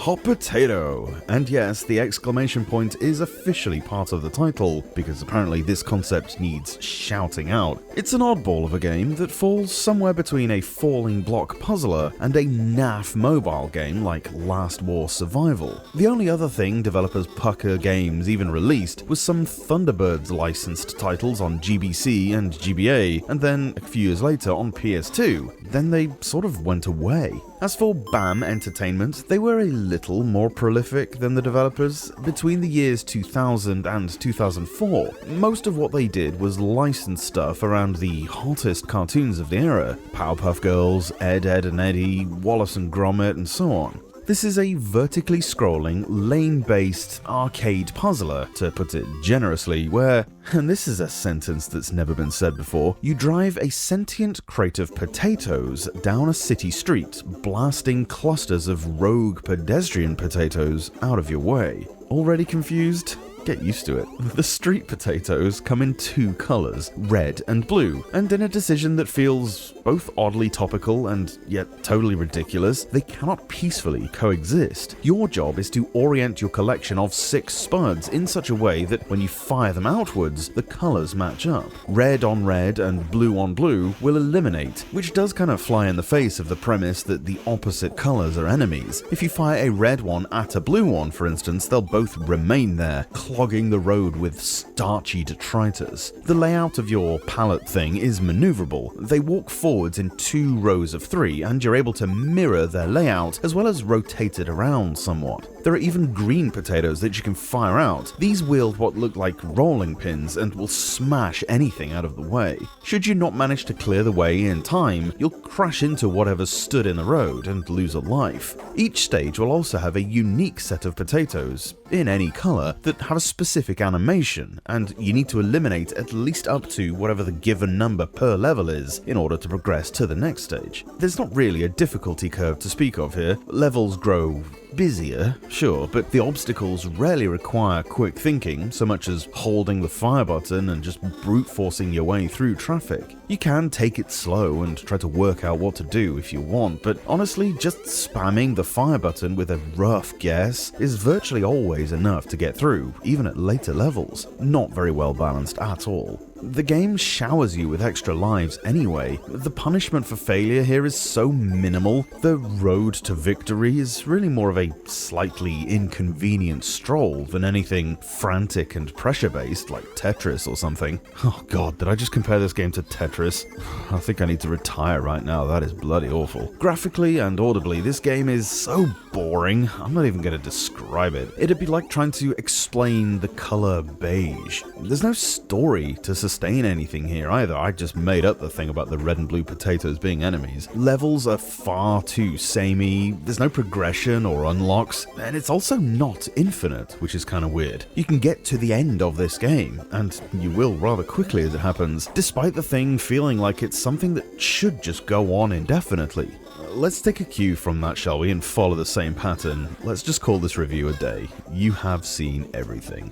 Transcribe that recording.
Hot potato! And yes, the exclamation point is officially part of the title, because apparently this concept needs shouting out. It's an oddball of a game that falls somewhere between a falling block puzzler and a naff mobile game like Last War Survival. The only other thing developers Pucker Games even released was some Thunderbirds licensed titles on GBC and GBA, and then a few years later on PS2. Then they sort of went away. As for BAM Entertainment, they were a little more prolific than the developers. Between the years 2000 and 2004, most of what they did was license stuff around the hottest cartoons of the era: Powerpuff Girls, Ed, Ed and Eddie, Wallace and Gromit, and so on. This is a vertically scrolling, lane-based arcade puzzler, to put it generously, where, and this is a sentence that's never been said before, you drive a sentient crate of potatoes down a city street, blasting clusters of rogue pedestrian potatoes out of your way. Already confused? Get used to it. The street potatoes come in two colors, red and blue, and in a decision that feels both oddly topical and yet totally ridiculous, they cannot peacefully coexist. Your job is to orient your collection of 6 spuds in such a way that when you fire them outwards, the colors match up. Red on red and blue on blue will eliminate, which does kind of fly in the face of the premise that the opposite colors are enemies. If you fire a red one at a blue one, for instance, they'll both remain there, clogging the road with starchy detritus. The layout of your palette thing is maneuverable. They walk forwards in 2 rows of 3, and you're able to mirror their layout as well as rotate it around somewhat. There are even green potatoes that you can fire out. These wield what look like rolling pins and will smash anything out of the way. Should you not manage to clear the way in time, you'll crash into whatever stood in the road and lose a life. Each stage will also have a unique set of potatoes, in any color, that have a specific animation, and you need to eliminate at least up to whatever the given number per level is in order to progress to the next stage. There's not really a difficulty curve to speak of here. Levels grow busier, sure, but the obstacles rarely require quick thinking, so much as holding the fire button and just brute forcing your way through traffic. You can take it slow and try to work out what to do if you want, but honestly, just spamming the fire button with a rough guess is virtually always enough to get through, even at later levels. Not very well balanced at all. The game showers you with extra lives anyway. The punishment for failure here is so minimal. The road to victory is really more of a slightly inconvenient stroll than anything frantic and pressure-based like Tetris or something. Oh god, did I just compare this game to Tetris? I think I need to retire right now, that is bloody awful. Graphically and audibly, this game is so boring, I'm not even going to describe it. It'd be like trying to explain the color beige. There's no story to sustain anything here either. I just made up the thing about the red and blue potatoes being enemies. Levels are far too samey, there's no progression or unlocks, and it's also not infinite, which is kind of weird. You can get to the end of this game, and you will rather quickly as it happens, despite the thing feeling like it's something that should just go on indefinitely. Let's take a cue from that, shall we, and follow the same pattern. Let's just call this review a day. You have seen everything.